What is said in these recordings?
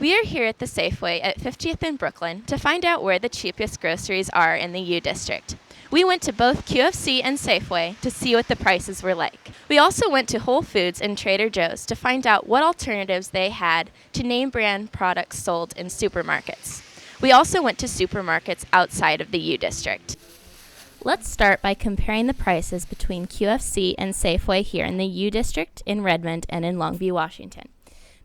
We are here at the Safeway at 50th and Brooklyn to find out where the cheapest groceries are in the U District. We went to both QFC and Safeway to see what the prices were like. We also went to Whole Foods and Trader Joe's to find out what alternatives they had to name brand products sold in supermarkets. We also went to supermarkets outside of the U District. Let's start by comparing the prices between QFC and Safeway here in the U District, in Redmond, and in Longview, Washington.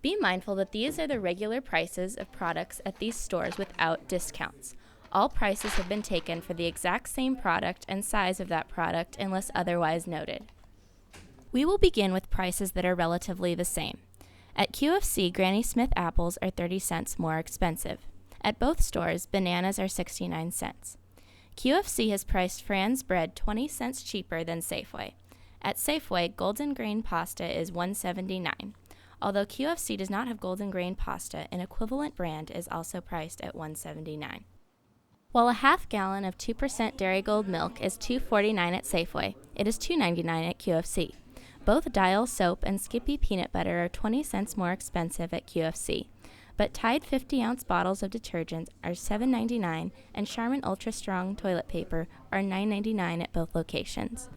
Be mindful that these are the regular prices of products at these stores without discounts. All prices have been taken for the exact same product and size of that product unless otherwise noted. We will begin with prices that are relatively the same. At QFC, Granny Smith apples are 30 cents more expensive. At both stores, bananas are 69 cents. QFC has priced Fran's bread 20 cents cheaper than Safeway. At Safeway, golden grain pasta is $1.79. Although QFC does not have golden grain pasta, an equivalent brand is also priced at $1.79. While a half gallon of 2% Dairy Gold milk is $2.49 at Safeway, it is $2.99 at QFC. Both Dial soap and Skippy peanut butter are 20 cents more expensive at QFC. But Tide 50-ounce bottles of detergent are $7.99 and Charmin Ultra Strong toilet paper are $9.99 at both locations.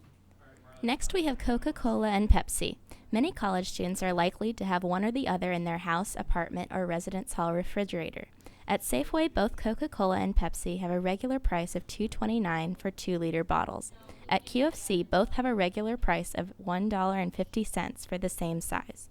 Next, we have Coca-Cola and Pepsi. Many college students are likely to have one or the other in their house, apartment, or residence hall refrigerator. At Safeway, both Coca-Cola and Pepsi have a regular price of $2.29 for 2-liter bottles. At QFC, both have a regular price of $1.50 for the same size.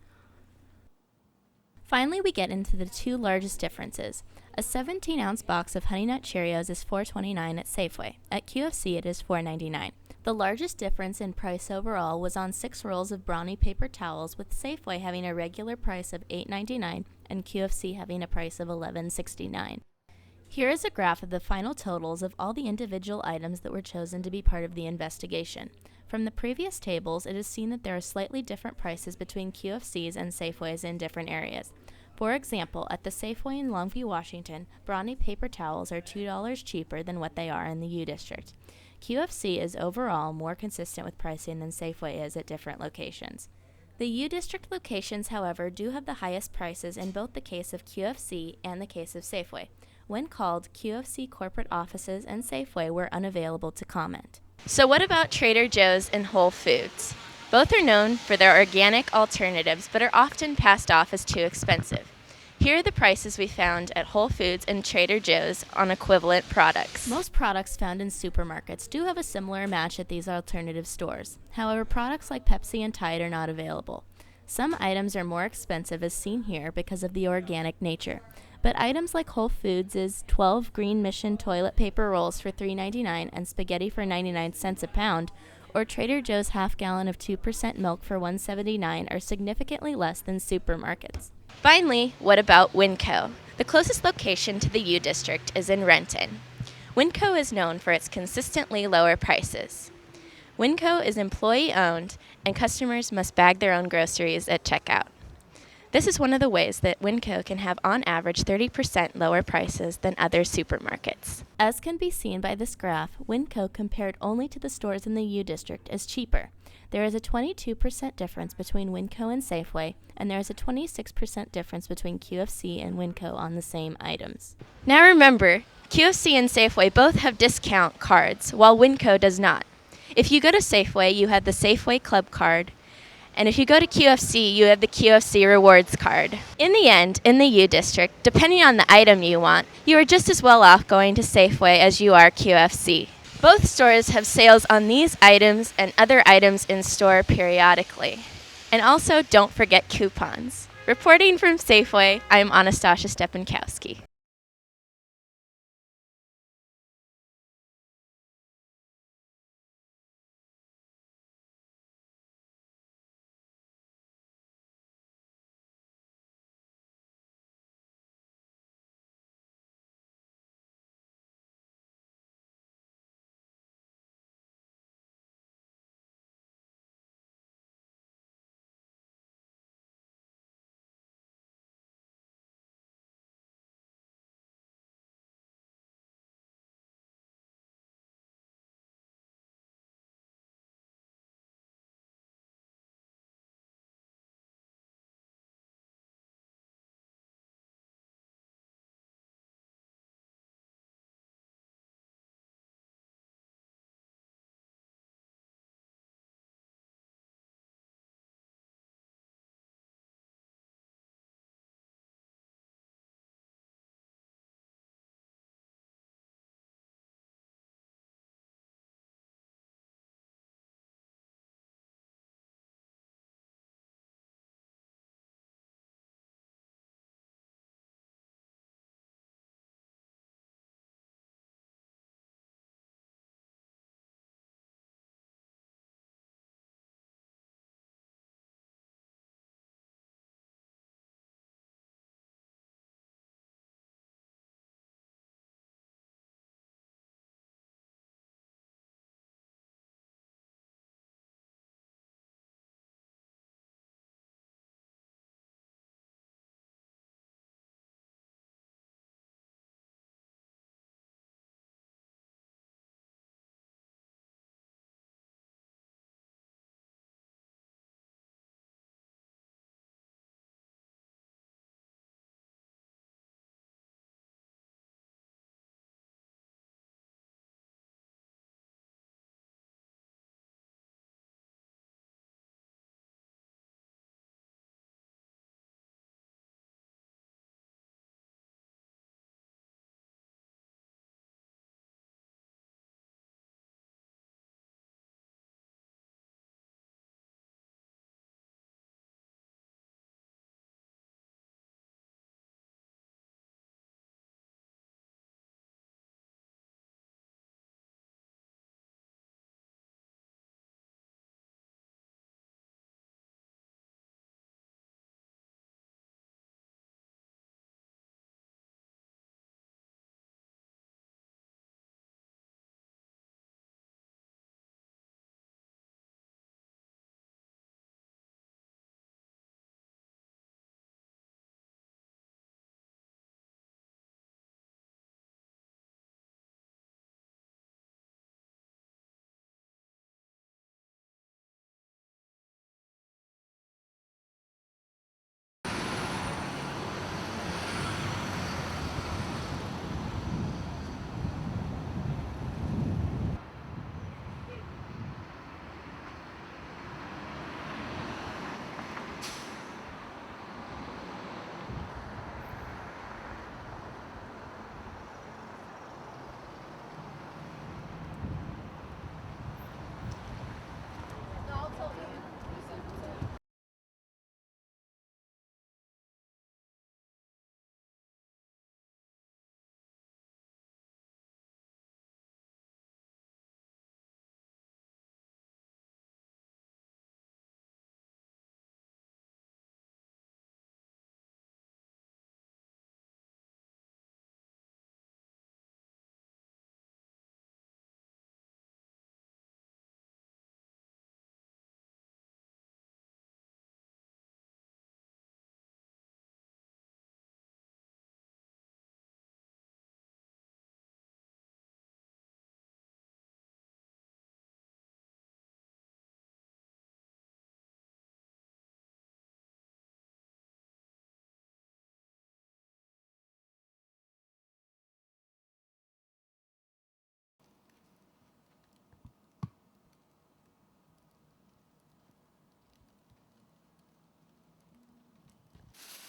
Finally, we get into the two largest differences. A 17-ounce box of Honey Nut Cheerios is $4.29 at Safeway. At QFC, it is $4.99. The largest difference in price overall was on 6 rolls of Brownie paper towels, with Safeway having a regular price of $8.99 and QFC having a price of $11.69. Here is a graph of the final totals of all the individual items that were chosen to be part of the investigation. From the previous tables, it is seen that there are slightly different prices between QFCs and Safeways in different areas. For example, at the Safeway in Longview, Washington, Brownie paper towels are $2 cheaper than what they are in the U District. QFC is overall more consistent with pricing than Safeway is at different locations. The U District locations, however, do have the highest prices in both the case of QFC and the case of Safeway. When called, QFC corporate offices and Safeway were unavailable to comment. So what about Trader Joe's and Whole Foods? Both are known for their organic alternatives, but are often passed off as too expensive. Here are the prices we found at Whole Foods and Trader Joe's on equivalent products. Most products found in supermarkets do have a similar match at these alternative stores. However, products like Pepsi and Tide are not available. Some items are more expensive as seen here because of the organic nature. But items like Whole Foods' 12 Green Mission toilet paper rolls for $3.99 and spaghetti for 99 cents a pound, or Trader Joe's half gallon of 2% milk for $1.79 are significantly less than supermarkets. Finally, what about Winco? The closest location to the U District is in Renton. Winco is known for its consistently lower prices. Winco is employee-owned, and customers must bag their own groceries at checkout. This is one of the ways that Winco can have on average 30% lower prices than other supermarkets. As can be seen by this graph, Winco compared only to the stores in the U District is cheaper. There is a 22% difference between Winco and Safeway, and there is a 26% difference between QFC and Winco on the same items. Now remember, QFC and Safeway both have discount cards, while Winco does not. If you go to Safeway, you have the Safeway Club card, and if you go to QFC, you have the QFC Rewards card. In the end, in the U District, depending on the item you want, you are just as well off going to Safeway as you are QFC. Both stores have sales on these items and other items in store periodically. And also, don't forget coupons. Reporting from Safeway, I'm Anastasia Stepankowsky.